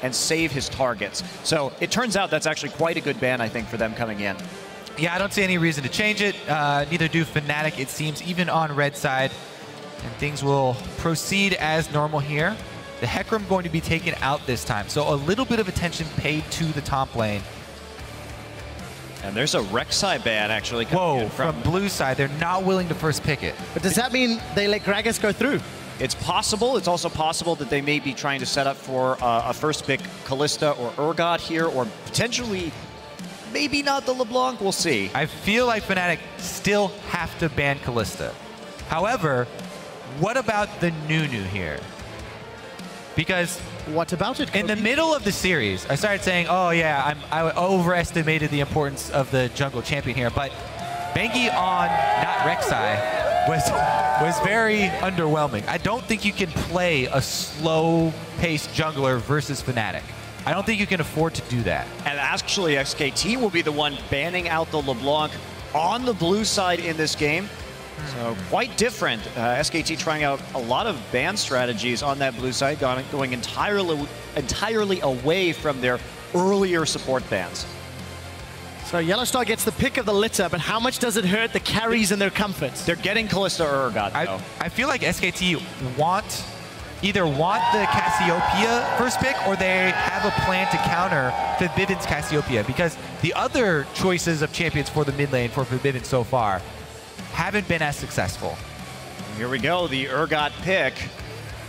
and save his targets. So it turns out that's actually quite a good ban, I think, for them coming in. Yeah, I don't see any reason to change it. Neither do Fnatic, it seems, even on red side. And things will proceed as normal here. The Hecarim going to be taken out this time, so a little bit of attention paid to the top lane. And there's a Rek'Sai ban actually Whoa, coming in from blue side, they're not willing to first pick it. But does that mean they let Gragas go through? It's possible. It's also possible that they may be trying to set up for a first pick Kalista or Urgot here, or potentially maybe not the LeBlanc. We'll see. I feel like Fnatic still have to ban Kalista. However, what about the Nunu here? Because what about it, Kobe? In the middle of the series, I started saying, oh yeah, I overestimated the importance of the jungle champion here, but Bengi on not Rek'Sai was very underwhelming. I don't think you can play a slow-paced jungler versus Fnatic. I don't think you can afford to do that. And actually, SKT will be the one banning out the LeBlanc on the blue side in this game. So quite different. SKT trying out a lot of ban strategies on that blue side, going entirely away from their earlier support bans. So YellowStar gets the pick of the litter, but how much does it hurt the carries and their comforts? They're getting Kalista or Urgot, though. I feel like SKT either want the Cassiopeia first pick, or they have a plan to counter Febiven's Cassiopeia, because the other choices of champions for the mid lane for Febiven so far haven't been as successful. Here we go. The Urgot pick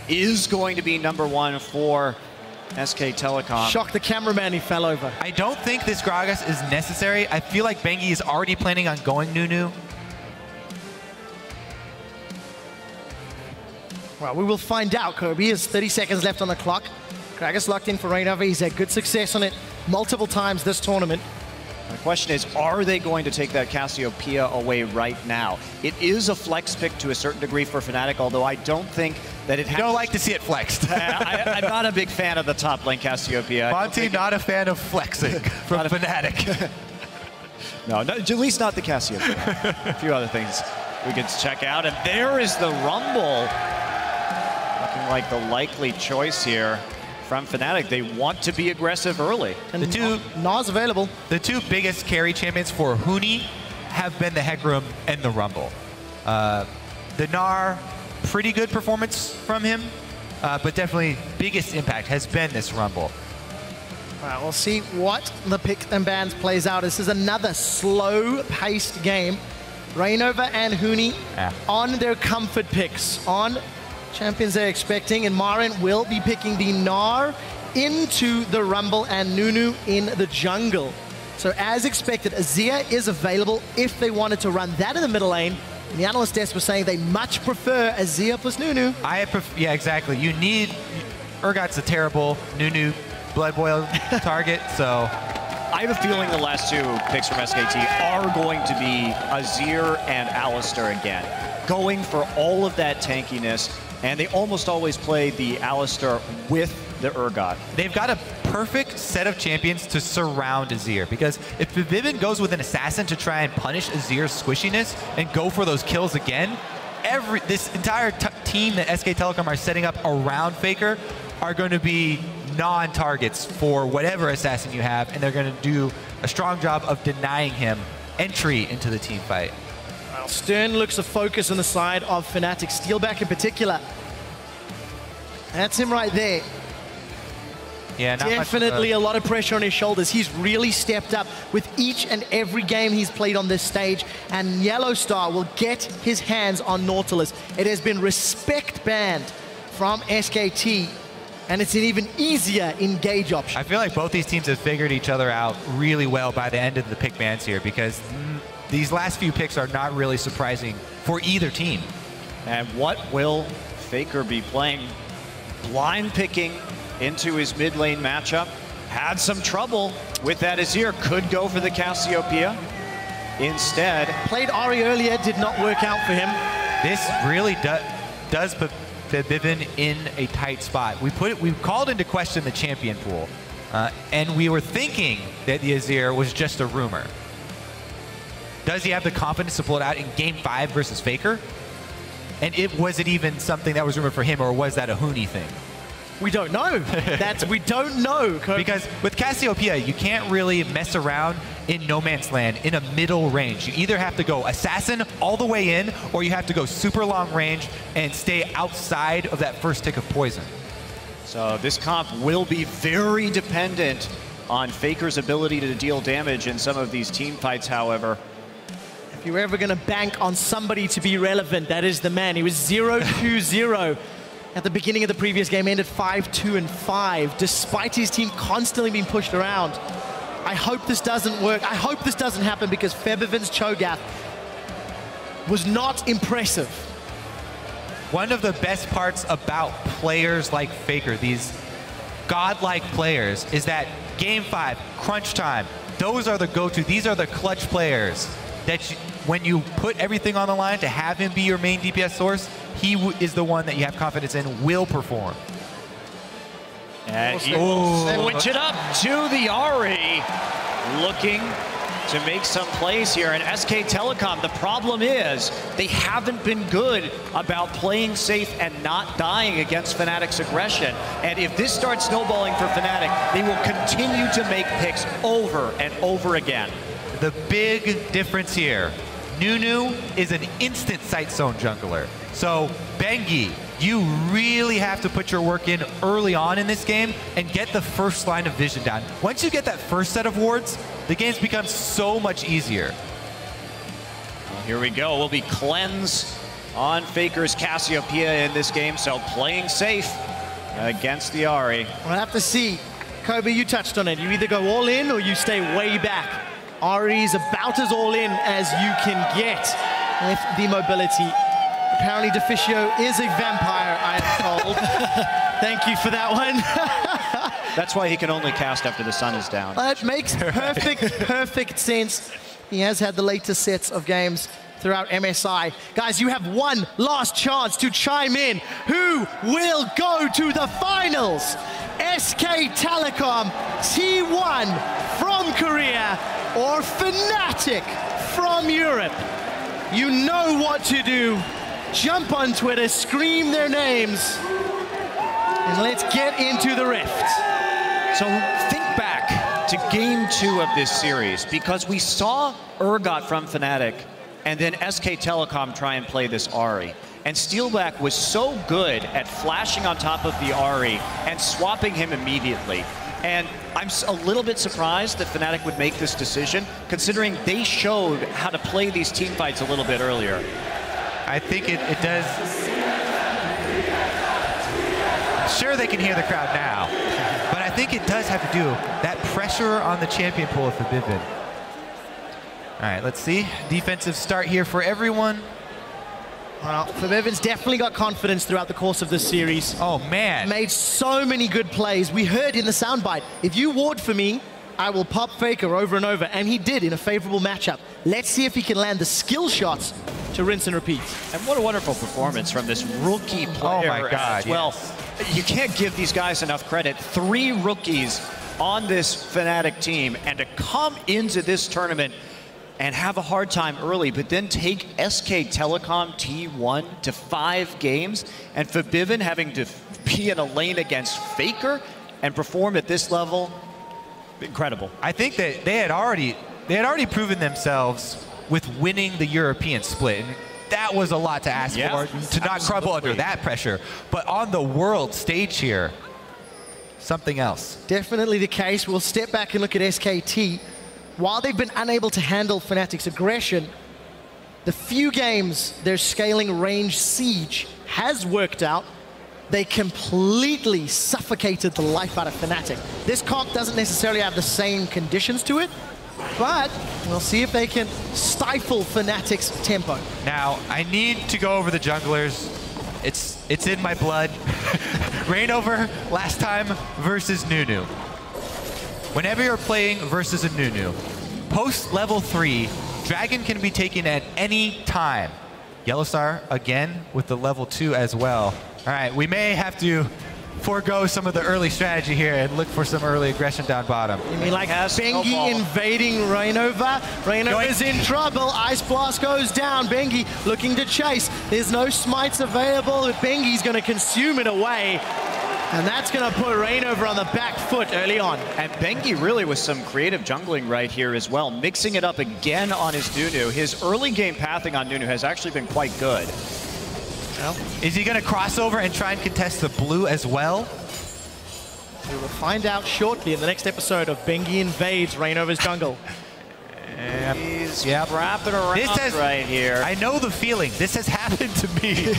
is going to be #1 for SK Telecom. Shock the cameraman, he fell over. I don't think this Gragas is necessary. I feel like Bengi is already planning on going Nunu. Well, we will find out, Kobe. There's 30 seconds left on the clock. Gragas locked in for Reignover. He's had good success on it multiple times this tournament. The question is, are they going to take that Cassiopeia away right now? It is a flex pick to a certain degree for Fnatic, although I don't think that it has... You don't like to see it flexed. I'm not a big fan of the top lane Cassiopeia. Monty, not a fan of flexing from Fnatic. No, at least not the Cassiopeia. A few other things we could check out. And there is the Rumble. Looking like the likely choice here from Fnatic. They want to be aggressive early. And the two Gnar's available. The two biggest carry champions for Huni have been the Hecarim and the Rumble. The Gnar, pretty good performance from him, but definitely biggest impact has been this Rumble. All right, we'll see what the pick and bans plays out. This is another slow-paced game. Reignover and Huni on their comfort picks, on champions they're expecting, and MaRin will be picking the Gnar into the Rumble and Nunu in the jungle. So as expected, Azir is available if they wanted to run that in the middle lane. And the analyst desk was saying they much prefer Azir plus Nunu. Yeah, exactly. You need... Urgot's a terrible Nunu blood boil target, so... I have a feeling the last two picks from SKT are going to be Azir and Alistar again, going for all of that tankiness. And they almost always play the Alistar with the Urgot. They've got a perfect set of champions to surround Azir, because if Febiven goes with an assassin to try and punish Azir's squishiness and go for those kills again, this entire team that SK Telecom are setting up around Faker are going to be non-targets for whatever assassin you have, and they're going to do a strong job of denying him entry into the team fight. Well, Stern looks a focus on the side of Fnatic, Steelback in particular. That's him right there. Yeah, definitely a lot of pressure on his shoulders. He's really stepped up with each and every game he's played on this stage, and YellowStar will get his hands on Nautilus. It has been respect banned from SKT, and it's an even easier engage option. I feel like both these teams have figured each other out really well by the end of the pick bans here, because these last few picks are not really surprising for either team. And what will Faker be playing? Blind picking into his mid lane matchup. Had some trouble with that Azir. Could go for the Cassiopeia. Instead, played Ahri earlier, did not work out for him. This really does put Febiven in a tight spot. We called into question the champion pool, and we were thinking that the Azir was just a rumor. Does he have the confidence to pull it out in Game 5 versus Faker? And was it even something that was rumored for him, or was that a Huni thing? We don't know. We don't know. Because with Cassiopeia, you can't really mess around in no man's land in a middle range. You either have to go assassin all the way in, or you have to go super long range and stay outside of that first tick of poison. So this comp will be very dependent on Faker's ability to deal damage in some of these team fights, however. If you're ever going to bank on somebody to be relevant, that is the man. He was 0-2-0 at the beginning of the previous game, ended 5-2-5, despite his team constantly being pushed around. I hope this doesn't work. I hope this doesn't happen because Febiven's Cho'Gath was not impressive. One of the best parts about players like Faker, these godlike players, is that Game 5, crunch time, those are the go-to. These are the clutch players that when you put everything on the line to have him be your main DPS source, he is the one that you have confidence in will perform. And switch it up to the Ahri, looking to make some plays here. And SK Telecom, the problem is they haven't been good about playing safe and not dying against Fnatic's aggression. And if this starts snowballing for Fnatic, they will continue to make picks over and over again. The big difference here, Nunu is an instant sight zone jungler. So Bengi, you really have to put your work in early on in this game and get the first line of vision down. Once you get that first set of wards, the game's become so much easier. Well, here we go. We'll be cleanse on Faker's Cassiopeia in this game, so playing safe against the Ahri. We'll have to see. Kobe, you touched on it. You either go all in or you stay way back. Ahri's about as all in as you can get with the mobility. Apparently Deficio is a vampire, I am told. Thank you for that one. That's why he can only cast after the sun is down. That makes perfect sense. He has had the latest sets of games throughout MSI. Guys, you have one last chance to chime in. Who will go to the finals? SK Telecom T1 from Korea or Fnatic from Europe? You know what to do. Jump on Twitter, scream their names, and let's get into the rift. So think back to game 2 of this series, because we saw Urgot from Fnatic and then SK Telecom try and play this Ahri. And Steelback was so good at flashing on top of the Ahri and swapping him immediately. And I'm a little bit surprised that Fnatic would make this decision, considering they showed how to play these team fights a little bit earlier. I think it does. Sure, they can hear the crowd now, but I think it does have to do that pressure on the champion pool of Febiven. All right, let's see. Defensive start here for everyone. Well, Febiven's definitely got confidence throughout the course of this series. Oh, man. Made so many good plays. We heard in the soundbite, if you ward for me, I will pop Faker over and over, and he did in a favorable matchup. Let's see if he can land the skill shots to rinse and repeat. And what a wonderful performance from this rookie player. Oh my God, as well. Yes. You can't give these guys enough credit. 3 rookies on this Fnatic team, and to come into this tournament and have a hard time early, but then take SK Telecom T1 to 5 games, and Febiven having to be in a lane against Faker and perform at this level, incredible. I think that they had already proven themselves with winning the European split. And that was a lot to ask for, to not crumble under that pressure. But on the world stage here, something else. Definitely the case. We'll step back and look at SKT. While they've been unable to handle Fnatic's aggression, the few games their scaling range siege has worked out, they completely suffocated the life out of Fnatic. This comp doesn't necessarily have the same conditions to it, but we'll see if they can stifle Fnatic's tempo. Now, I need to go over the junglers. It's in my blood. Reignover last time versus Nunu. Whenever you're playing versus a Nunu, post level 3, Dragon can be taken at any time. YellowStar again with the level 2 as well. All right, we may have to forego some of the early strategy here and look for some early aggression down bottom. You mean like Bengi invading Reignover? Reignover's in trouble. Ice Blast goes down. Bengi looking to chase. There's no smites available. Bengi's going to consume it away. And that's going to put Reignover on the back foot early on. And Bengi really with some creative jungling right here as well, mixing it up again on his Nunu. His early game pathing on Nunu has actually been quite good. Well, is he going to cross over and try and contest the blue as well? we will find out shortly in the next episode of Bengi Invades Reignover's jungle. He's wrapping around right here. I know the feeling. This has happened to me.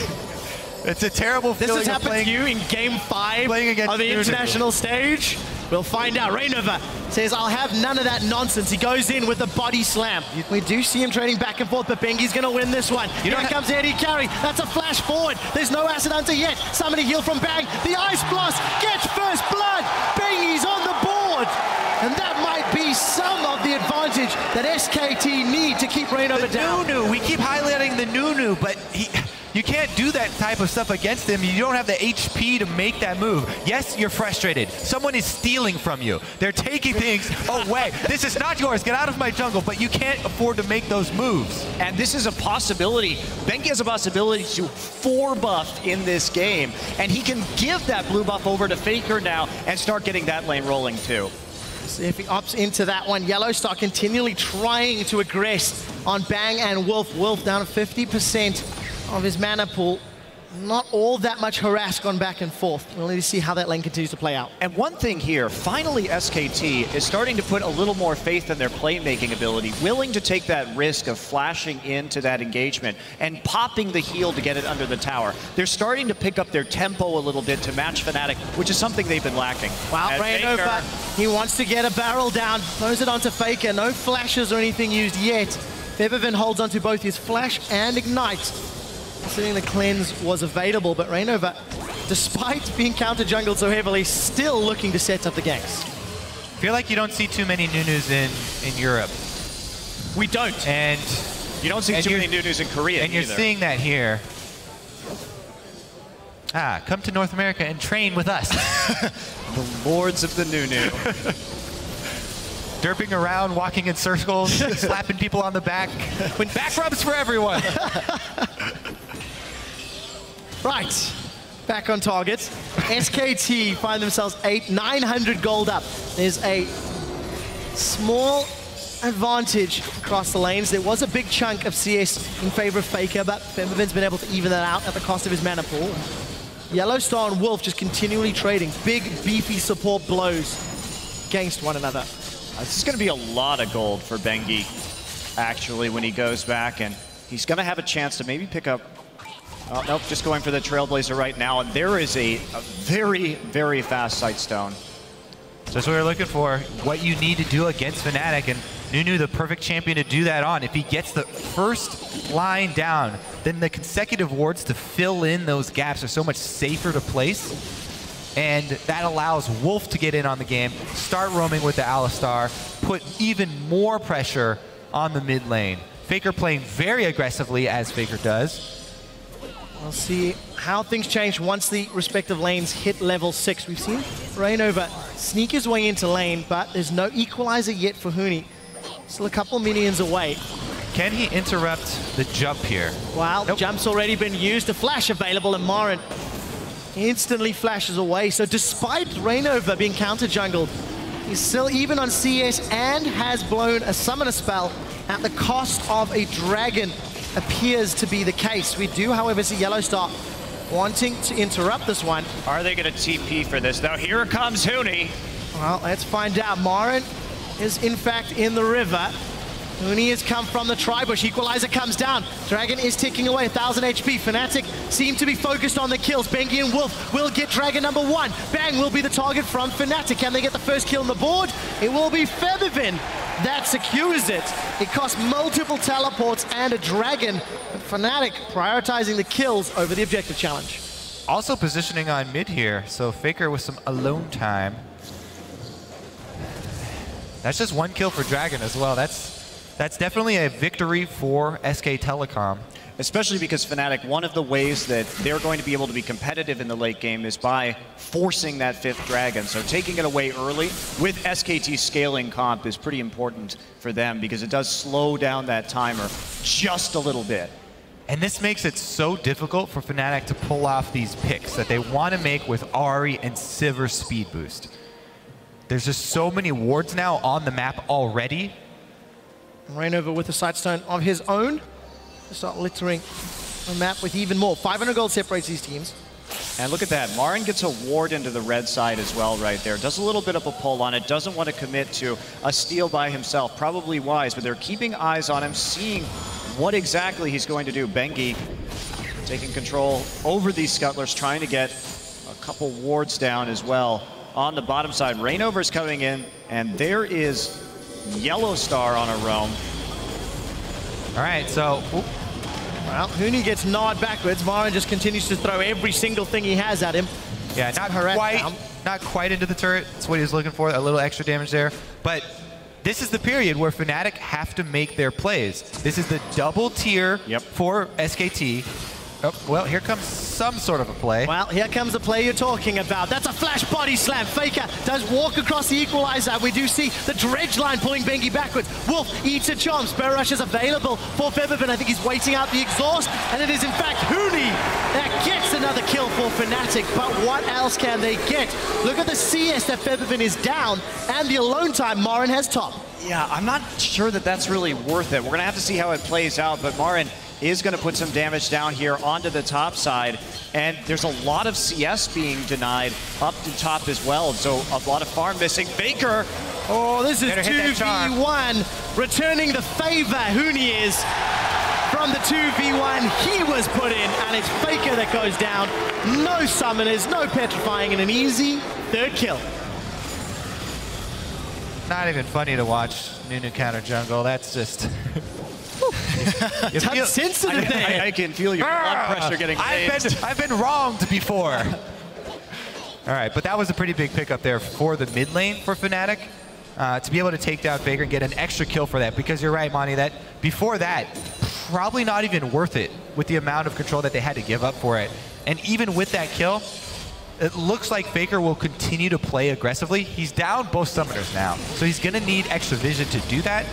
It's a terrible feeling. This has happened to you in Game 5 of the international stage. We'll find out. Reignover says, I'll have none of that nonsense. He goes in with a body slam. We do see him trading back and forth, but Bengi's going to win this one. Here comes Eddie Carry. That's a flash forward. There's no acid hunter yet. Somebody heal from Bang. The Ice Blast gets first blood. Bengi's on the board. And that might be some of the advantage that SKT need to keep Reignover down. Nunu. We keep highlighting the Nunu, but you can't do that type of stuff against him. You don't have the HP to make that move. Yes, you're frustrated. Someone is stealing from you. They're taking things away. This is not yours. Get out of my jungle. But you can't afford to make those moves. And this is a possibility. Bengi has a possibility to 4-buff in this game. And he can give that blue buff over to Faker now and start getting that lane rolling too. See if he opts into that one. YellowStar continually trying to aggress on Bang and Wolf. Wolf down to 50% of his mana pool. Not all that much harass gone back and forth. We'll need to see how that lane continues to play out. And one thing here, finally SKT is starting to put a little more faith in their playmaking ability, willing to take that risk of flashing into that engagement and popping the heal to get it under the tower. They're starting to pick up their tempo a little bit to match Fnatic, which is something they've been lacking. Wow, Reignover, he wants to get a barrel down, throws it onto Faker. No flashes or anything used yet. Febiven holds onto both his flash and ignite. Considering the cleanse was available, but Reignover, despite being counter-jungled so heavily, still looking to set up the ganks. I feel like you don't see too many Nunus in Europe. We don't. And you don't see too many Nunus in Korea And you're either. seeing that here. Come to North America and train with us. The lords of the Nunu. Derping around, walking in circles, slapping people on the back. Back rubs for everyone. Right, back on target. SKT find themselves 900 gold up. There's a small advantage across the lanes. There was a big chunk of CS in favor of Faker, but Febiven's been able to even that out at the cost of his mana pool. YellowStar and Wolf just continually trading big, beefy support blows against one another. This is going to be a lot of gold for Bengi, actually, when he goes back, and he's going to have a chance to maybe pick up. Oh, nope, just going for the Trailblazer right now, and there is a very, very fast Sightstone. That's what we're looking for, what you need to do against Fnatic, and Nunu the perfect champion to do that on. If he gets the first line down, then the consecutive wards to fill in those gaps are so much safer to place, and that allows Wolf to get in on the game, start roaming with the Alistar, put even more pressure on the mid lane. Faker playing very aggressively, as Faker does. We'll see how things change once the respective lanes hit level 6. We've seen Reignover sneak his way into lane, but there's no equalizer yet for Huni. Still a couple minions away. Can he interrupt the jump here? Wow, nope. Jump's already been used. A flash available, and MaRin instantly flashes away. So despite Reignover being counter-jungled, he's still even on CS and has blown a summoner spell at the cost of a dragon. Appears to be the case. We do, however, see YellowStar wanting to interrupt this one. Are they going to TP for this? Now here comes Huni. Well, let's find out. MaRin is in fact in the river. Huni has come from the Tribush. Equalizer comes down. Dragon is ticking away, 1000 HP. Fnatic seem to be focused on the kills. Bengi and Wolf will get Dragon number 1. Bang will be the target from Fnatic. Can they get the first kill on the board? It will be Febiven that secures it. It costs multiple teleports and a Dragon. But Fnatic prioritizing the kills over the objective challenge. Also positioning on mid here, so Faker with some alone time. That's just 1 kill for Dragon as well. That's definitely a victory for SK Telecom. Especially because Fnatic, one of the ways that they're going to be able to be competitive in the late game is by forcing that 5th Dragon. So taking it away early with SKT scaling comp is pretty important for them because it does slow down that timer just a little bit. And this makes it so difficult for Fnatic to pull off these picks that they want to make with Ahri and Sivir speed boost. There's just so many wards now on the map already. Reignover with a Sightstone of his own to start littering the map with even more. 500 gold separates these teams. And look at that, MaRin gets a ward into the red side as well right there. Does a little bit of a pull on it, doesn't want to commit to a steal by himself. Probably wise, but they're keeping eyes on him, seeing what exactly he's going to do. Bengi taking control over these scuttlers, trying to get a couple wards down as well. On the bottom side, Reignover's coming in, and there is YellowStar on a roam. All right, so... Well, Huni gets gnawed backwards. MaRin just continues to throw every single thing he has at him. Yeah, not quite into the turret. That's what he was looking for, a little extra damage there. But this is the period where Fnatic have to make their plays. This is the double tier for SKT. Oh, well, here comes some sort of a play. Well, here comes the play you're talking about. That's a flash body slam. Faker does walk across the equalizer. We do see the dredge line pulling Bengi backwards. Wolf eats a chomp. Spare Rush is available for Febiven. I think he's waiting out the exhaust. And it is, in fact, Huni that gets another kill for Fnatic. But what else can they get? Look at the CS that Febiven is down. And the alone time MaRin has top. Yeah, I'm not sure that that's really worth it. We're going to have to see how it plays out, but MaRin is going to put some damage down here onto the top side, and there's a lot of CS being denied up to top as well, so a lot of farm missing. Faker! Oh, this is 2v1, returning the favor. Huni is from the 2v1 he was put in, and it's Faker that goes down. No summoners, no petrifying, and an easy third kill. Not even funny to watch Nunu counter jungle. That's just... Touch sensitive there. I can feel your blood pressure getting raised. I've been wronged before. All right, but that was a pretty big pickup there for the mid lane for Fnatic. To be able to take down Faker and get an extra kill for that, because you're right, Monty, that before that, probably not even worth it with the amount of control that they had to give up for it. And even with that kill, it looks like Faker will continue to play aggressively. He's down both summoners now, so he's gonna need extra vision to do that.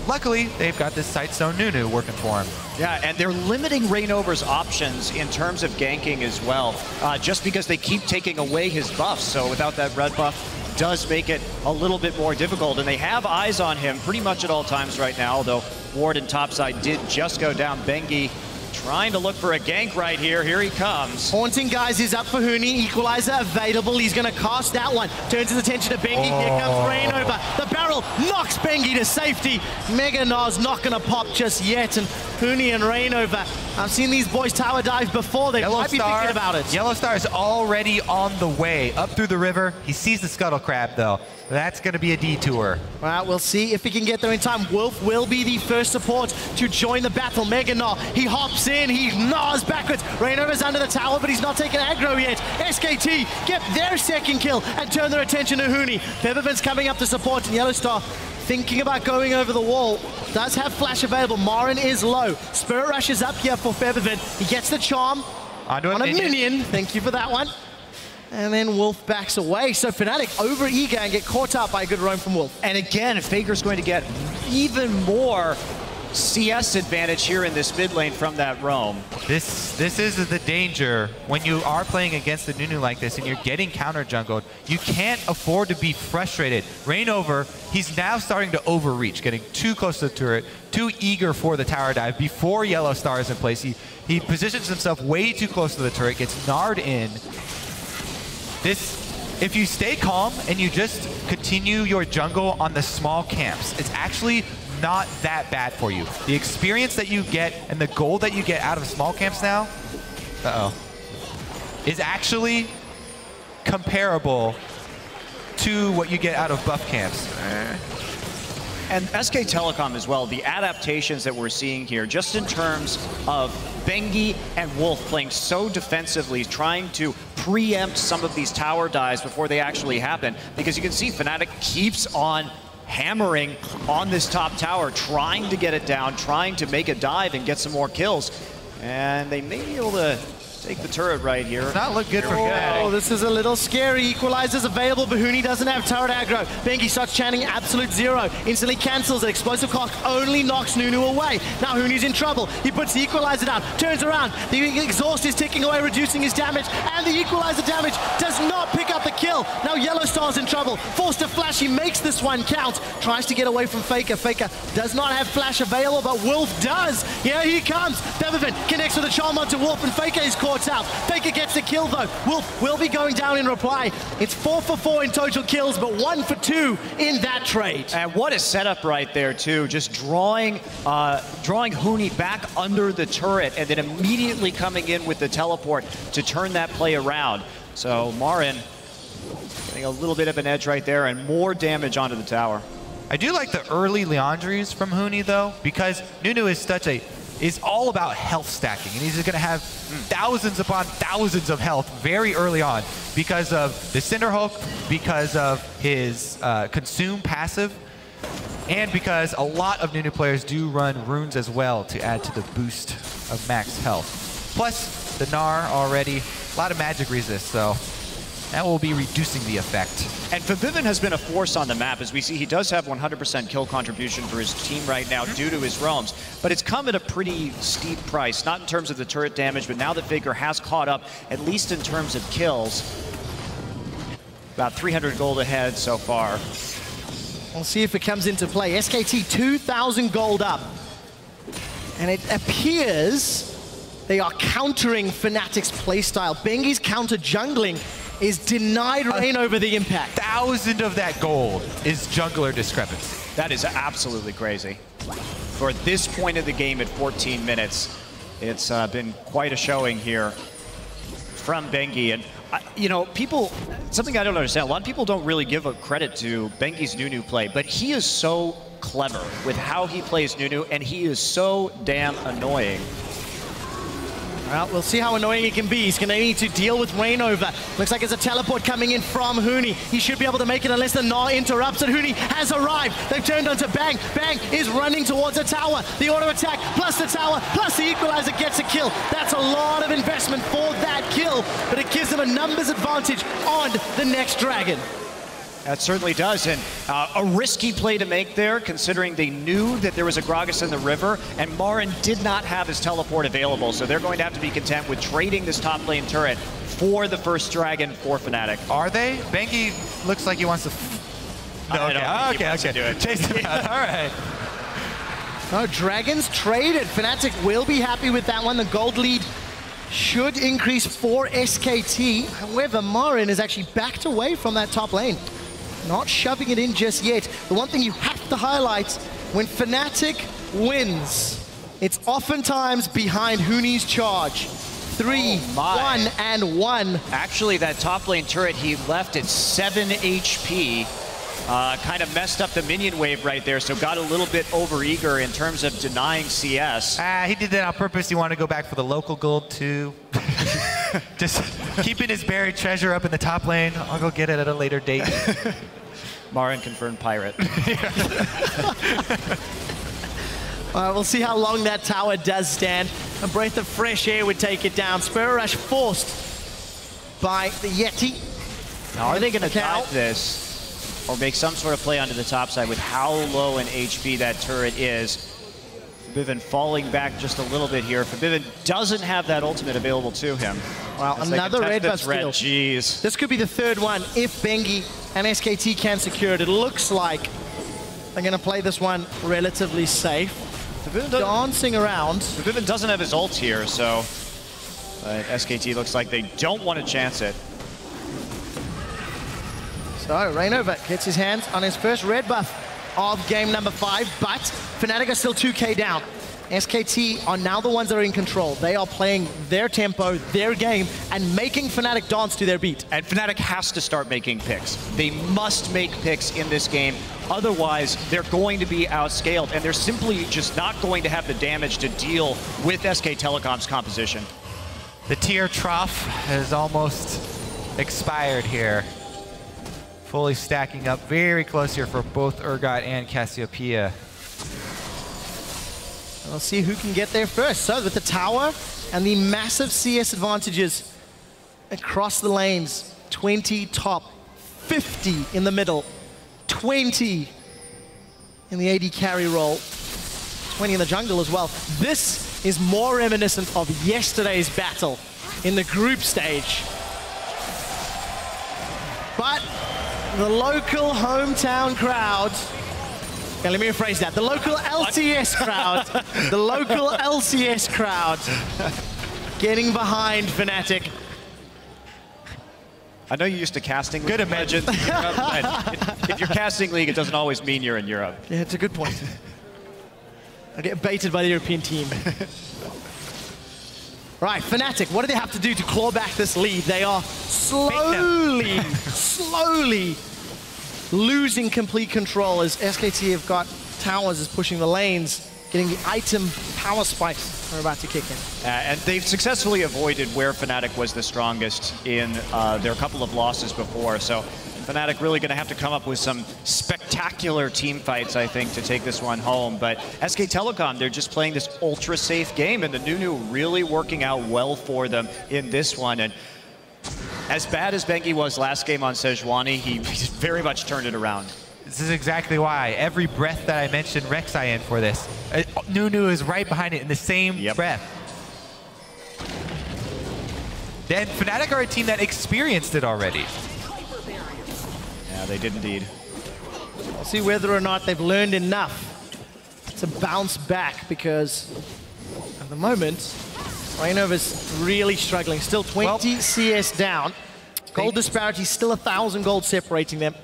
Luckily, they've got this Sightstone Nunu working for him. Yeah, and they're limiting Reignover's options in terms of ganking as well, just because they keep taking away his buffs. So without that red buff, does make it a little bit more difficult. And they have eyes on him pretty much at all times right now, although Ward and topside did just go down. Bengi trying to look for a gank right here. Here he comes. Haunting guys is up for Huni. Equalizer available. He's going to cast that one. Turns his attention to Bengi. Here comes Reignover. The barrel knocks Bengi to safety. Mega Gnar's not going to pop just yet. And Huni and Reignover, I've seen these boys tower dive before. They might be thinking about it. YellowStar is already on the way up through the river. He sees the Scuttle Crab, though. That's going to be a detour. Well, we'll see if he can get there in time. Wolf will be the first support to join the battle. Mega Gnar, he hops in, he gnaws backwards. Reignover's under the tower, but he's not taking aggro yet. SKT get their second kill and turn their attention to Huni. Febiven's coming up to support, and YellowStar thinking about going over the wall. Does have flash available. MaRin is low. Spirit Rush is up here for Febiven. He gets the charm on a minion. Thank you for that one. And then Wolf backs away. So Fnatic over eager and get caught up by a good roam from Wolf. And again, Faker's going to get even more CS advantage here in this mid lane from that roam. This is the danger when you are playing against the Nunu like this and you're getting counter jungled. You can't afford to be frustrated. Reignover, he's now starting to overreach, getting too close to the turret, too eager for the tower dive before YellowStar is in place. He positions himself way too close to the turret, gets Gnar'd in. If you stay calm and you just continue your jungle on the small camps, it's actually not that bad for you. The experience that you get and the gold that you get out of small camps now, is actually comparable to what you get out of buff camps. And SK Telecom as well, the adaptations that we're seeing here, just in terms of Bengi and Wolf playing so defensively, trying to preempt some of these tower dives before they actually happen, because you can see Fnatic keeps on hammering on this top tower, trying to get it down, trying to make a dive and get some more kills. And they may be able to take the turret right here. Does not look good for Fnatic. Oh, this is a little scary. Equalizer's available, but Huni doesn't have turret aggro. Bengi starts chanting absolute zero. Instantly cancels it. Explosive cock only knocks Nunu away. Now Huni's in trouble. He puts the equalizer down, turns around. The exhaust is ticking away, reducing his damage, and the equalizer damage does not pick up the kill. Now YellowStar's in trouble. Forced to flash. He makes this one count. Tries to get away from Faker. Faker does not have flash available, but Wolf does. Here he comes. Febiven connects with a charm onto Wolf, and Faker is caught out. Faker gets the kill though. Wolf will be going down in reply. It's 4 for 4 in total kills, but 1 for 2 in that trade. And what a setup right there too. Just drawing Huni back under the turret and then immediately coming in with the teleport to turn that play around. So MaRin getting a little bit of an edge right there and more damage onto the tower. I do like the early Leandries from Huni though, because Nunu is all about health stacking, and he's going to have thousands upon thousands of health very early on because of the Cinderhulk, because of his consume passive, and because a lot of Nunu players do run runes as well to add to the boost of max health. Plus the Gnar already, a lot of magic resist, so that will be reducing the effect. And Febiven has been a force on the map. As we see, he does have 100% kill contribution for his team right now due to his roams. But it's come at a pretty steep price, not in terms of the turret damage, but now that Faker has caught up, at least in terms of kills. About 300 gold ahead so far. We'll see if it comes into play. SKT 2,000 gold up. And it appears they are countering Fnatic's playstyle. Bengi's counter jungling is denied Reignover the impact. 1,000 of that gold is jungler discrepancy. That is absolutely crazy. For this point of the game at 14 minutes, it's been quite a showing here from Bengi. And, you know, something I don't understand, a lot of people don't really give a credit to Bengi's Nunu play, but he is so clever with how he plays Nunu, and he is so damn annoying. Well, we'll see how annoying it can be. He's going to need to deal with Reignover. Looks like there's a teleport coming in from Huni. He should be able to make it unless the Gnar interrupts it. Huni has arrived. They've turned onto Bang. Bang is running towards a tower. The auto attack plus the tower plus the equalizer gets a kill. That's a lot of investment for that kill, but it gives them a numbers advantage on the next dragon. That certainly does, and a risky play to make there, considering they knew that there was a Gragas in the river, and MaRin did not have his teleport available, so they're going to have to be content with trading this top lane turret for the first dragon for Fnatic. Are they? Bengi looks like he wants to... No, okay. Chase him out, all right. Oh, dragons traded. Fnatic will be happy with that one. The gold lead should increase for SKT. However, MaRin is actually backed away from that top lane. Not shoving it in just yet. The one thing you have to highlight, when Fnatic wins, it's oftentimes behind Huni's charge. 3, 1, and 1. Actually, that top lane turret he left at 7 HP. Kind of messed up the minion wave right there, so got a little bit overeager in terms of denying CS. He did that on purpose. He wanted to go back for the local gold too. Just keeping his buried treasure up in the top lane. I'll go get it at a later date. MaRin confirmed pirate. We'll see how long that tower does stand. A breath of fresh air would take it down. Spirit Rush forced by the Yeti. Now, are they going to dive this or make some sort of play onto the top side with how low an HP that turret is? Febiven falling back just a little bit here. Febiven doesn't have that ultimate available to him. Well, another red buff steal. Jeez. This could be the third one if Bengi and SKT can secure it. It looks like they're going to play this one relatively safe. Dancing around. Febiven doesn't have his ult here, so SKT looks like they don't want to chance it. So Reignover gets his hands on his first red buff of game number 5, but Fnatic are still 2k down. SKT are now the ones that are in control. They are playing their tempo, their game, and making Fnatic dance to their beat. And Fnatic has to start making picks. They must make picks in this game. Otherwise, they're going to be outscaled, and they're simply just not going to have the damage to deal with SK Telecom's composition. The tier trough has almost expired here. Fully stacking up very close here for both Urgot and Cassiopeia. We'll see who can get there first. So with the tower and the massive CS advantages across the lanes, 20 top, 50 in the middle, 20 in the AD carry role, 20 in the jungle as well. This is more reminiscent of yesterday's battle in the group stage. But the local hometown crowd, okay, let me rephrase that. The local LCS crowd, the local LCS crowd getting behind Fnatic. I know you're used to casting. Good imagine. If you're casting league, it doesn't always mean you're in Europe. Yeah, it's a good point. I get baited by the European team. Right, Fnatic, what do they have to do to claw back this lead? They are slowly losing complete control as SKT have got towers is pushing the lanes, getting the item power spikes are about to kick in. And they've successfully avoided where Fnatic was the strongest in their couple of losses before. So Fnatic really going to have to come up with some spectacular team fights, I think, to take this one home. But SK Telecom, they're just playing this ultra-safe game, and the Nunu really working out well for them in this one. And as bad as Bengi was last game on Sejuani, he very much turned it around. This is exactly why. Every breath that I mentioned Rek'Sai in for this, Nunu is right behind it in the same breath. Then Fnatic are a team that experienced it already. Yeah, they did indeed. We'll see whether or not they've learned enough to bounce back, because at the moment, Reignover's really struggling. Still 20 CS down. Gold disparity, still 1,000 gold separating them.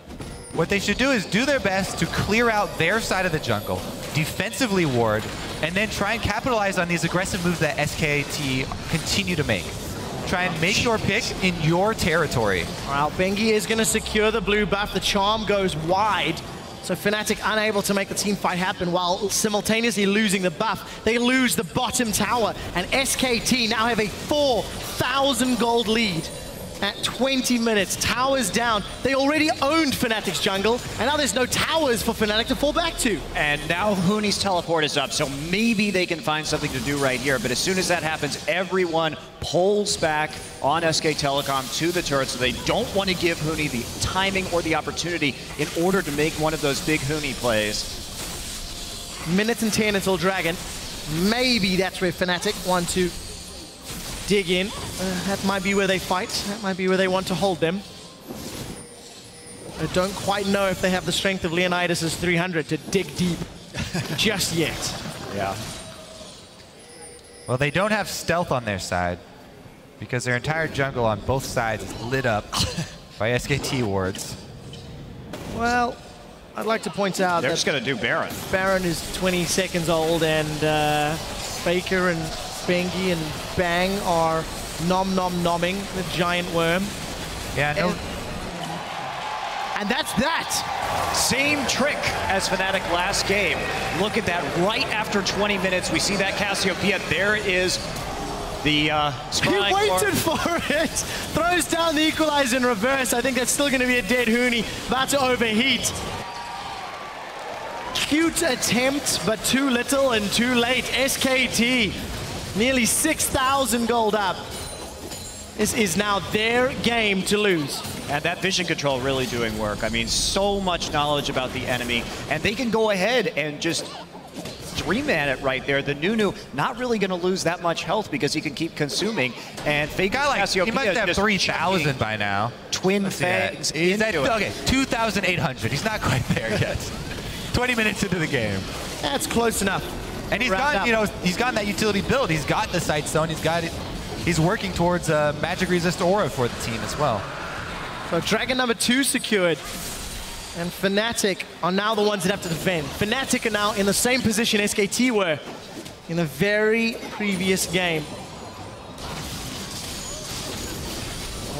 What they should do is do their best to clear out their side of the jungle, defensively ward, and then try and capitalize on these aggressive moves that SKT continue to make. Try and make your pick in your territory. Well, Bengi is going to secure the blue buff. The charm goes wide, so Fnatic unable to make the team fight happen while simultaneously losing the buff. They lose the bottom tower, and SKT now have a 4,000 gold lead at 20 minutes. Towers down. They already owned Fnatic's jungle, and now there's no towers for Fnatic to fall back to. And now Huni's teleport is up, so maybe they can find something to do right here. But as soon as that happens, everyone pulls back on SK Telecom to the turret, so they don't want to give Huni the timing or the opportunity in order to make one of those big Huni plays. Minute and 10 until Dragon. Maybe that's where Fnatic want to dig in. That might be where they fight. That might be where they want to hold them. I don't quite know if they have the strength of Leonidas' 300 to dig deep just yet. Yeah. Well, they don't have stealth on their side because their entire jungle on both sides is lit up by SKT wards. Well, I'd like to point out they're that just going to do Baron. Baron is 20 seconds old, and Faker and Bengi and Bang are nomming the giant worm. Yeah, no. And that's that. Same trick as Fnatic last game. Look at that, right after 20 minutes, we see that Cassiopeia. There is the He waited for it. Throws down the equalizer in reverse. I think that's still going to be a dead Huni. About to overheat. Cute attempt, but too little and too late. SKT, nearly 6,000 gold up. This is now their game to lose. And that vision control really doing work. I mean, so much knowledge about the enemy, and they can go ahead and just three-man it right there. The Nunu not really going to lose that much health because he can keep consuming. And fake Cassiopeia, he must have 3,000 by now. Twin fangs into it. Okay, 2,800. He's not quite there yet. 20 minutes into the game. That's close enough. And he's got, you know, he's gotten that utility build. He's got the Sight Stone. He's got it. He's working towards a magic resist aura for the team as well. So Dragon number 2 secured. And Fnatic are now the ones that have to defend. Fnatic are now in the same position SKT were in the very previous game.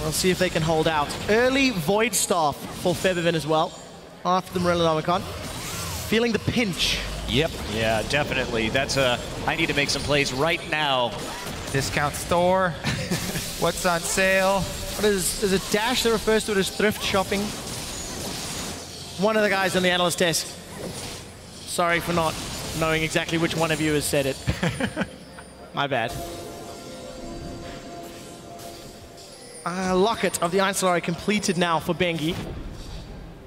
We'll see if they can hold out. Early Void Staff for Febiven as well, after the Morellonomicon. Feeling the pinch. Yep. Yeah, definitely. That's a, I need to make some plays right now. Discount store. What's on sale? What is it Dash that refers to it as thrift shopping? One of the guys on the analyst desk. Sorry for not knowing exactly which one of you has said it. My bad. Locket of the Einstein completed now for Bengi.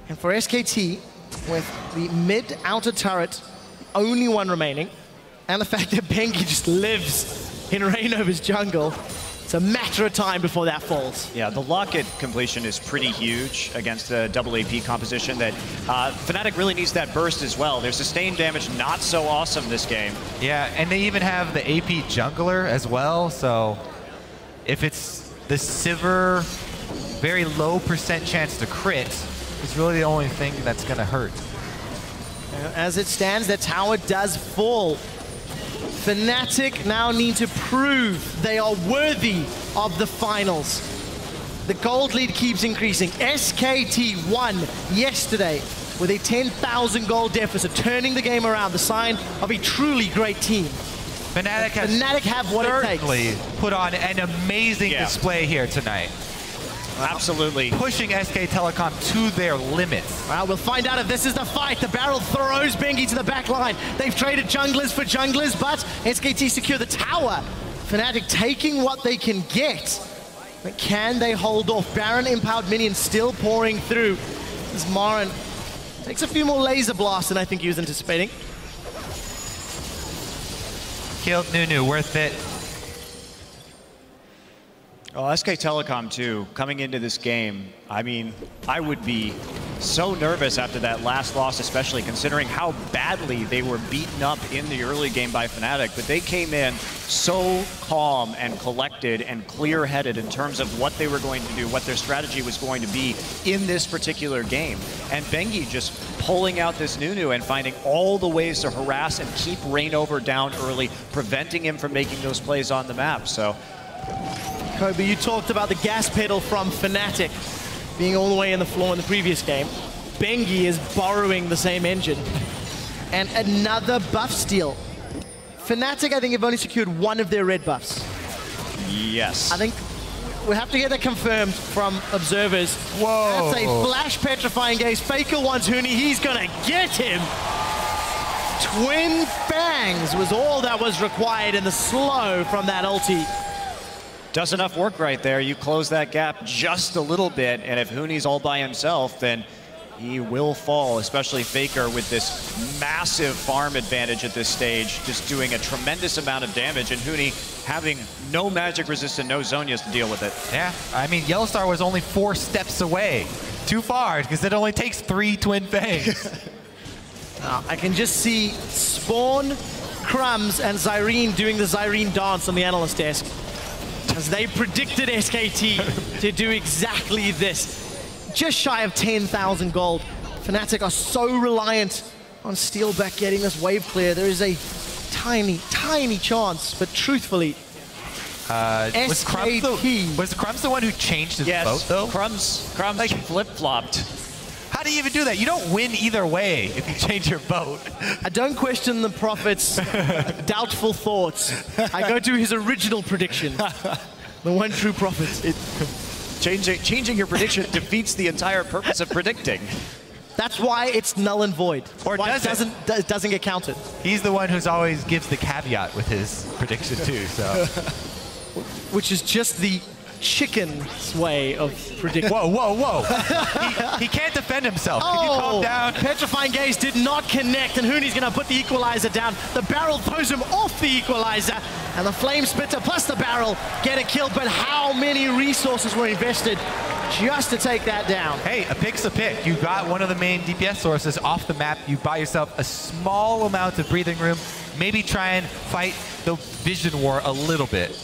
And for SKT, with the mid-outer turret, only one remaining, and the fact that Bengi just lives in Reignover's jungle, it's a matter of time before that falls. Yeah, the Locket completion is pretty huge against the double AP composition that Fnatic really needs that burst as well. Their sustained damage not so awesome this game. Yeah, and they even have the AP jungler as well, so if it's the Sivir very low % chance to crit, is really the only thing that's gonna hurt. As it stands, the tower does fall. Fnatic now need to prove they are worthy of the finals. The gold lead keeps increasing. SKT won yesterday with a 10,000 gold deficit, turning the game around, the sign of a truly great team. Fnatic have what it takes. Certainly put on an amazing display here tonight. Absolutely. Pushing SK Telecom to their limits. Well, we'll find out if this is the fight. The barrel throws Bengi to the back line. They've traded junglers for junglers, but SKT secure the tower. Fnatic taking what they can get. But can they hold off? Baron empowered minions still pouring through. As MaRin takes a few more laser blasts than I think he was anticipating. Killed Nunu, worth it. Oh, SK Telecom too, coming into this game, I mean, I would be so nervous after that last loss, especially considering how badly they were beaten up in the early game by Fnatic, but they came in so calm and collected and clear-headed in terms of what they were going to do, what their strategy was going to be in this particular game. And Bengi just pulling out this Nunu and finding all the ways to harass and keep Reignover down early, preventing him from making those plays on the map. So, Kobe, you talked about the gas pedal from Fnatic being all the way in the floor in the previous game. Bengi is borrowing the same engine. And another buff steal. Fnatic, I think, have only secured one of their red buffs. yes. I think we have to get that confirmed from observers. Whoa. That's a flash petrifying gaze. Faker wants Huni. He's gonna get him. Twin bangs was all that was required in the slow from that ulti. Does enough work right there. You close that gap just a little bit, and if Huni's all by himself, then he will fall, especially Faker with this massive farm advantage at this stage, just doing a tremendous amount of damage, and Huni having no magic resistant, no Zhonya's to deal with it. Yeah, I mean, YellowStar was only 4 steps away. Too far, because it only takes 3 Twin Fangs. I can just see Spawn, Crumbs, and Zyrene doing the Zyrene dance on the analyst desk, as they predicted SKT to do exactly this. Just shy of 10,000 gold. Fnatic are so reliant on Steelback getting this wave clear. There is a tiny, tiny chance, but truthfully, was Crumbs the one who changed his vote, though? Crumbs like, flip-flopped. How do you even do that? You don't win either way if you change your vote. I don't question the Prophet's doubtful thoughts. I go to his original prediction. The one true Prophet. Changing your prediction defeats the entire purpose of predicting. That's why it's null and void. Or why it doesn't get counted. He's the one who's always gives the caveat with his prediction too, so. Which is just the chicken's way of predicting. Whoa, whoa, whoa. he can't defend himself. Can you calm down? Petrifying Gaze did not connect, and Huni's going to put the equalizer down. The barrel throws him off the equalizer, and the Flame Splitter plus the barrel get a kill, but how many resources were invested just to take that down? Hey, a pick's a pick. You got one of the main DPS sources off the map. You buy yourself a small amount of breathing room. Maybe try and fight the vision war a little bit.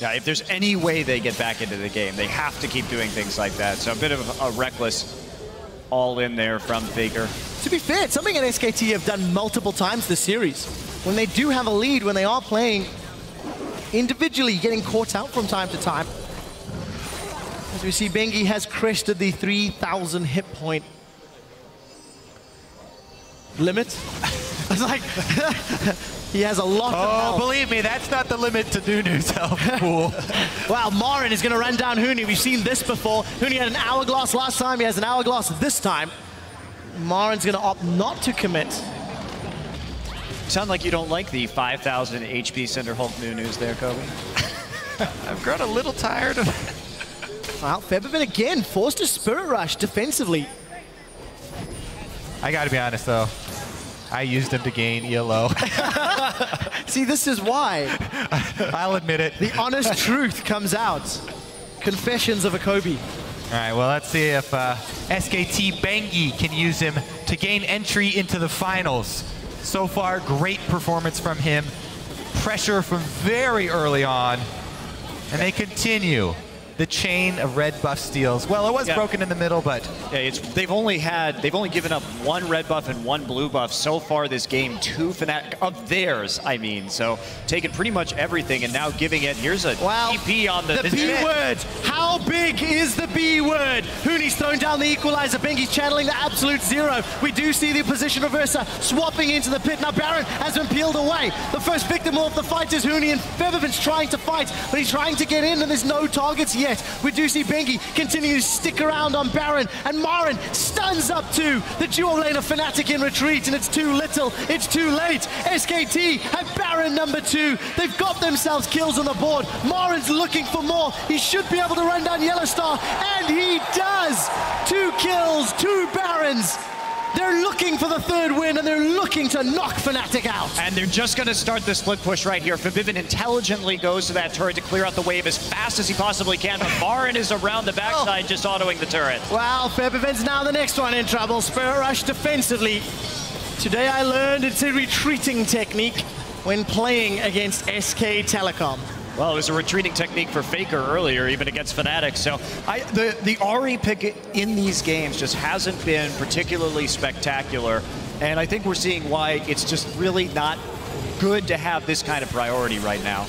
Yeah, if there's any way they get back into the game, they have to keep doing things like that. So a bit of a reckless all in there from Faker. To be fair, it's something that SKT have done multiple times this series. When they do have a lead, when they are playing individually, getting caught out from time to time. As we see, Bengi has crested the 3,000 hit point limit. It's like, he has a lot of health. Believe me, that's not the limit to Nunu's health pool. Wow, MaRin is going to run down Huni. We've seen this before. Huni had an hourglass last time. He has an hourglass this time. MaRin's going to opt not to commit. sound like you don't like the 5,000 HP Cinderhulk Nunus there, Kobe. I've grown a little tired of it. Well, Febiven again forced a Spirit Rush defensively. I gotta be honest though, I used him to gain ELO. See, this is why. I'll admit it. The honest truth comes out. Confessions of a Kobe. All right, well, let's see if SKT Bengi can use him to gain entry into the finals. So far, great performance from him. Pressure from very early on. And they continue the chain of red buff steals. Well, it was broken in the middle, but yeah, they've only given up 1 red buff and 1 blue buff so far this game. 2 Fnatic of theirs, I mean. So taking pretty much everything and now giving it. Here's a TP on the B word. How big is the B word? Huni's thrown down the equalizer. Bengi's channeling the absolute 0. We do see the position reverser swapping into the pit. Now MaRin has been peeled away. The first victim of the fight is Huni, and Febiven's trying to fight, but he's trying to get in, and there's no targets yet. We do see Bengi continue to stick around on MaRin, and MaRin stuns up to the duo lane of Fnatic in retreat, and it's too little, it's too late. SKT have MaRin number 2. They've got themselves kills on the board. MaRin's looking for more. He should be able to run down YellowStar, and he does! 2 kills, 2 Barons. They're looking for the 3rd win, and they're looking to knock Fnatic out. And they're just going to start the split push right here. Febiven intelligently goes to that turret to clear out the wave as fast as he possibly can, but MaRin is around the backside just autoing the turret. Wow, Febiven's now the next one in trouble. Spirit Rush defensively. Today I learned it's a retreating technique when playing against SK Telecom. Well, it was a retreating technique for Faker earlier, even against Fnatic. So the Ahri pick in these games just hasn't been particularly spectacular. And I think we're seeing why it's just really not good to have this kind of priority right now.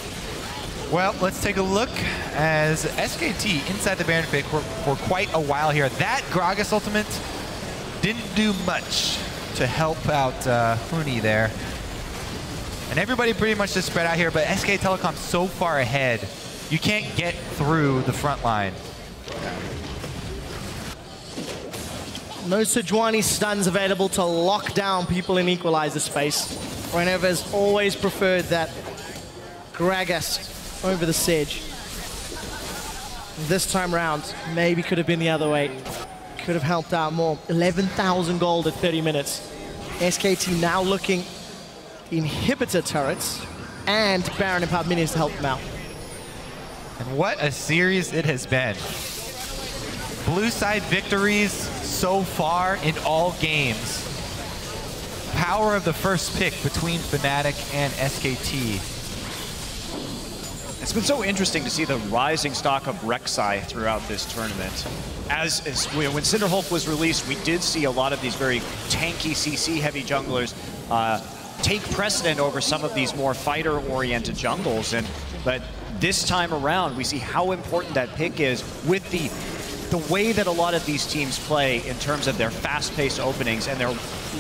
Well, let's take a look as SKT inside the Baron pick for quite a while here. That Gragas ultimate didn't do much to help out Huni there. And everybody pretty much just spread out here, but SK Telecom so far ahead, you can't get through the front line. No Sejuani stuns available to lock down people in equalizer space. Reignover has always preferred that Gragas over the Sedge. This time round, maybe could have been the other way. Could have helped out more. 11,000 gold at 30 minutes. SKT now looking inhibitor turrets and Baron and Pub minions to help them out. And what a series it has been. Blue side victories so far in all games. Power of the first pick between Fnatic and SKT. It's been so interesting to see the rising stock of Rek'Sai throughout this tournament. When Cinderhulk was released, we did see a lot of these very tanky CC-heavy junglers take precedent over some of these more fighter-oriented jungles. But this time around, we see how important that pick is with the way that a lot of these teams play in terms of their fast-paced openings and their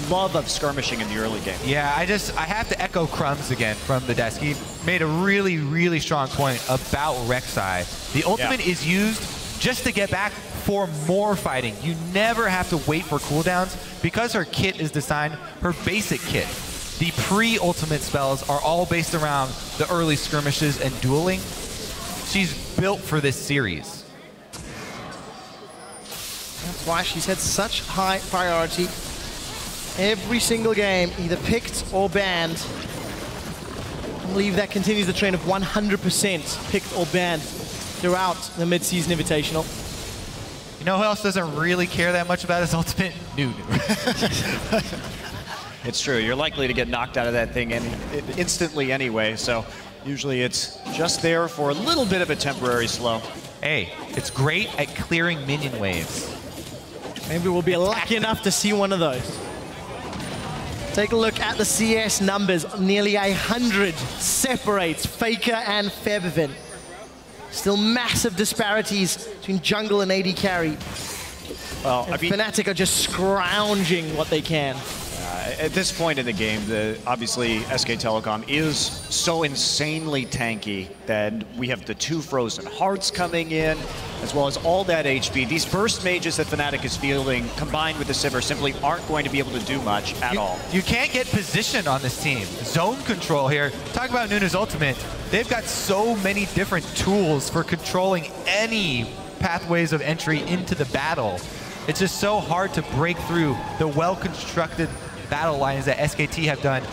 love of skirmishing in the early game. Yeah, I have to echo Crumbs again from the desk. He made a really, really strong point about Rek'Sai. The ultimate is used just to get back for more fighting. You never have to wait for cooldowns because her kit is designed, her basic kit. The pre-ultimate spells are all based around the early skirmishes and dueling. She's built for this series. That's why she's had such high priority. Every single game, either picked or banned. I believe that continues the trend of 100% picked or banned throughout the mid-season Invitational. You know who else doesn't really care that much about his ultimate? Nunu. It's true. You're likely to get knocked out of that thing instantly anyway, so usually it's just there for a little bit of a temporary slow. Hey, it's great at clearing minion waves. Maybe we'll be lucky enough to see one of those. Take a look at the CS numbers. Nearly 100 separates Faker and Febiven. Still massive disparities between jungle and AD carry. Well, Fnatic are just scrounging what they can. At this point in the game, obviously SK Telecom is so insanely tanky that we have the 2 Frozen Hearts coming in, as well as all that HP. These burst mages that Fnatic is fielding, combined with the Sivir, simply aren't going to be able to do much at all. You can't get position on this team. Zone control here. Talk about Nunu's ultimate. They've got so many different tools for controlling any pathways of entry into the battle. It's just so hard to break through the well-constructed battle lines that SKT have done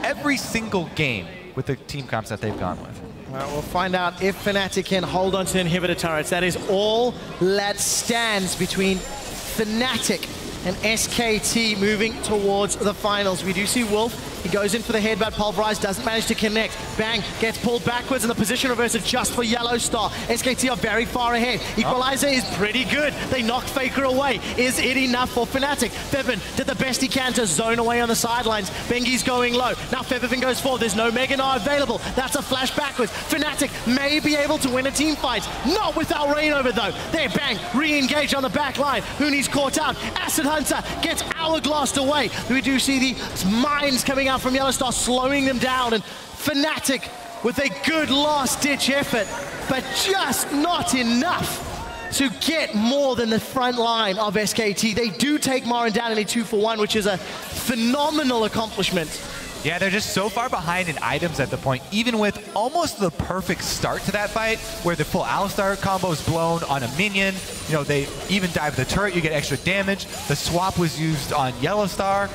every single game with the team comps that they've gone with. Well, we'll find out if Fnatic can hold on to the inhibitor turrets. That is all that stands between Fnatic and SKT moving towards the finals. We do see Wolf. He goes in for the headbutt, pulverized, doesn't manage to connect. Bang, gets pulled backwards, and the position reversed just for YellowStar. SKT are very far ahead. Equalizer is pretty good. They knock Faker away. Is it enough for Fnatic? Febiven did the best he can to zone away on the sidelines. Bengi's going low. Now Febiven goes forward. There's no Mega Gnar available. That's a flash backwards. Fnatic may be able to win a team fight. Not without Reignover, though. There, Bang, re-engage on the back line. Huni's caught out. Acid Hunter gets hourglassed away. We do see the mines coming out from YellowStar, slowing them down, and Fnatic with a good last-ditch effort, but just not enough to get more than the front line of SKT. They do take MaRin down in a 2-for-1, which is a phenomenal accomplishment. Yeah, they're just so far behind in items at the point, even with almost the perfect start to that fight, where the full Alistar combo is blown on a minion. You know, they even dive the turret, you get extra damage. The swap was used on YellowStar.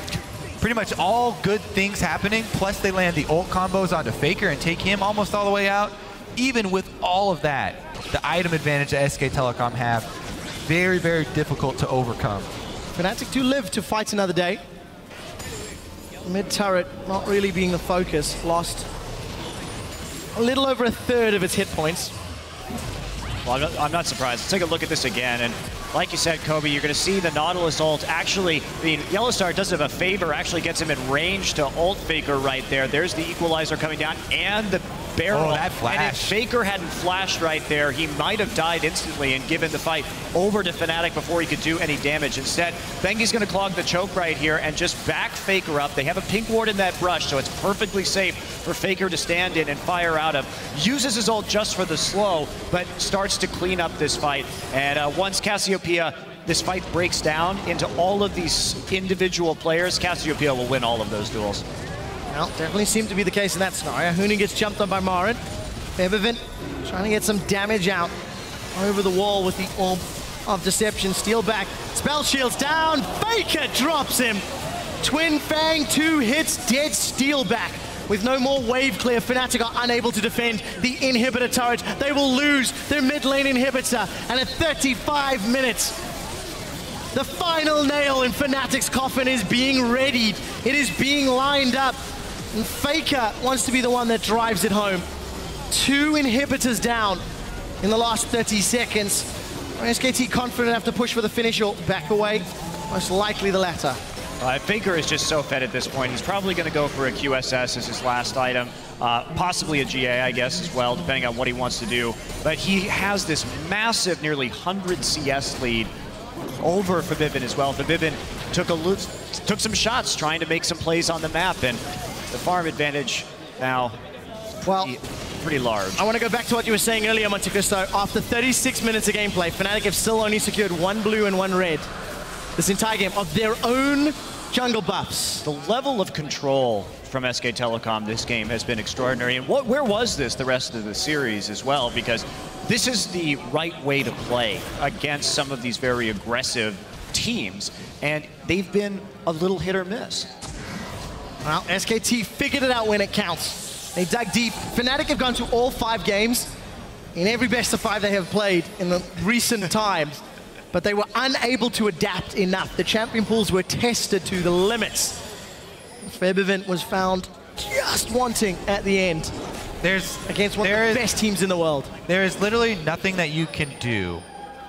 Pretty much all good things happening, plus they land the ult combos onto Faker and take him almost all the way out. Even with all of that, the item advantage that SK Telecom have, very, very difficult to overcome. Fnatic do live to fight another day. Mid turret not really being the focus, lost a little over a third of its hit points. Well, I'm not surprised. Let's take a look at this again, and like you said, Kobe, you're going to see the Nautilus ult actually, I mean, YellowStar does him a favor, actually gets him in range to ult Faker right there. There's the equalizer coming down, and the barrel. Oh, that flash. And if Faker hadn't flashed right there, he might have died instantly and given the fight over to Fnatic before he could do any damage. Instead, Bengi's going to clog the choke right here and just back Faker up. They have a pink ward in that brush, so it's perfectly safe for Faker to stand in and fire out of. Uses his ult just for the slow, but starts to clean up this fight. And once Cassiopeia, this fight breaks down into all of these individual players, Cassiopeia will win all of those duels. Well, definitely seemed to be the case in that scenario. Huni gets jumped on by MaRin. Febiven trying to get some damage out over the wall with the Orb of Deception. Steelback, spell shields down, Faker drops him. Twin Fang, 2 hits, dead Steelback. With no more wave clear, Fnatic are unable to defend the inhibitor turret. They will lose their mid lane inhibitor. And at 35 minutes, the final nail in Fnatic's coffin is being readied. It is being lined up. And Faker wants to be the one that drives it home. 2 inhibitors down in the last 30 seconds. SKT confident enough to push for the finish or back away? Most likely the latter. Faker is just so fed at this point. He's probably going to go for a QSS as his last item. Possibly a GA, I guess, as well, depending on what he wants to do. But he has this massive, nearly 100 CS lead over Febiven as well. Febiven took some shots trying to make some plays on the map, and the farm advantage now pretty large. I want to go back to what you were saying earlier, MonteCristo. After 36 minutes of gameplay, Fnatic have still only secured 1 blue and 1 red this entire game of their own jungle buffs. The level of control from SK Telecom this game has been extraordinary. And where was this the rest of the series as well? Because this is the right way to play against some of these very aggressive teams. And they've been a little hit or miss. Well, SKT figured it out when it counts. They dug deep. Fnatic have gone to all 5 games in every best of 5 they have played in the recent times. But they were unable to adapt enough. The champion pools were tested to the limits. Febiven was found just wanting at the end. Against one of the best teams in the world. There is literally nothing that you can do.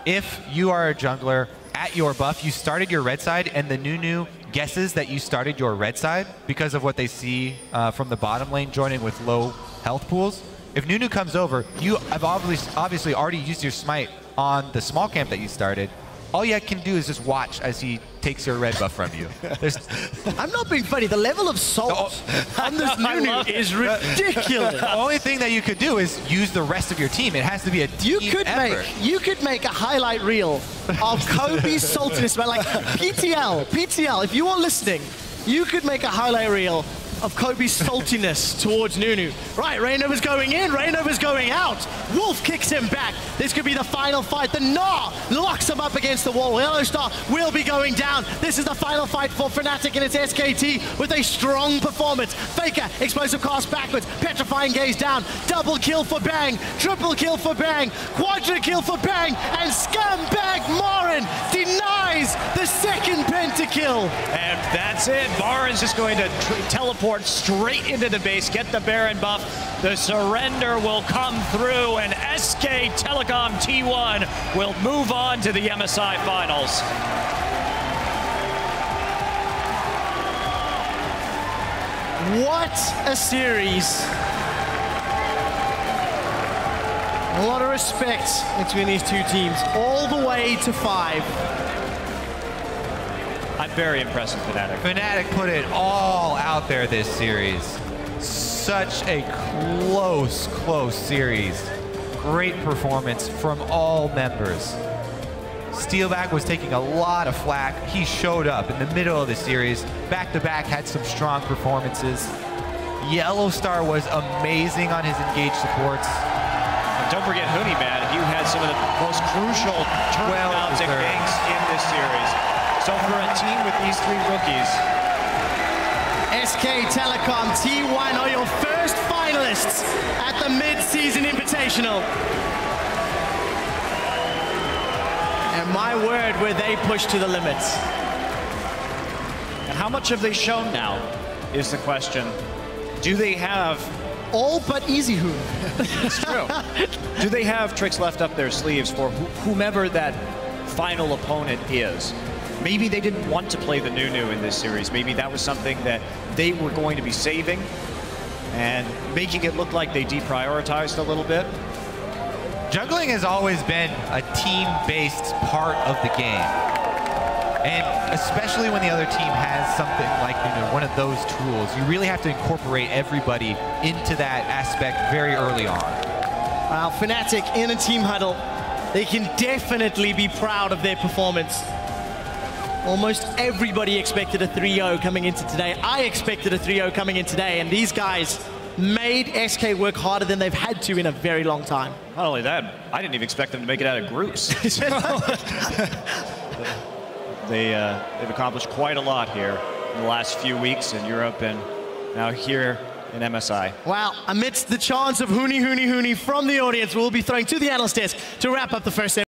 If you are a jungler at your buff, you started your red side, and the Nunu guesses that you started your red side because of what they see from the bottom lane joining with low health pools. If Nunu comes over, you have obviously already used your smite on the small camp that you started. all you can do is just watch as he takes your red buff from you. I'm not being funny. The level of salt on this Nunu is ridiculous. The only thing that you could do is use the rest of your team. It has to be a team effort. You could make a highlight reel of Kobe's saltiness, but like PTL, if you are listening, you could make a highlight reel of Kobe's saltiness towards Nunu. Right, Reignover's going in, Reignover's going out. Wolf kicks him back. This could be the final fight. The Gnar locks him up against the wall. YellowStar will be going down. This is the final fight for Fnatic, and it's SKT with a strong performance. Faker, explosive cast backwards, petrifying gaze down. Double kill for Bang, triple kill for Bang, quadra kill for Bang, and scumbag MaRin denies the second pentakill. And that's it. MaRin's just going to teleport straight into the base, get the Baron buff. The surrender will come through, and SK Telecom T1 will move on to the MSI finals. What a series. A lot of respect between these two teams, all the way to 5. I'm very impressed with Fnatic. Fnatic put it all out there this series. Such a close series. Great performance from all members. Steelback was taking a lot of flack. He showed up in the middle of the series. Back-to-back had some strong performances. YellowStar was amazing on his engaged supports. And don't forget Huni, man. You had some of the most crucial turnarounds and ganks in this series. So for a team with these 3 rookies, SK Telecom T1 are your first finalists at the mid-season Invitational. And my word, were they pushed to the limits. And how much have they shown now is the question. Do they have... all but easy Hoon. It's true. Do they have tricks left up their sleeves for whomever that final opponent is? Maybe they didn't want to play the Nunu in this series. Maybe that was something that they were going to be saving and making it look like they deprioritized a little bit. Juggling has always been a team-based part of the game. And especially when the other team has something like one of those tools, you really have to incorporate everybody into that aspect very early on. Wow, Fnatic in a team huddle. They can definitely be proud of their performance. Almost everybody expected a 3-0 coming into today. I expected a 3-0 coming in today, and these guys made SK work harder than they've had to in a very long time. Not only that, I didn't even expect them to make it out of groups. They've accomplished quite a lot here in the last few weeks in Europe and now here in MSI. Wow, amidst the chants of Huni from the audience, we'll be throwing to the analyst desk to wrap up the first set.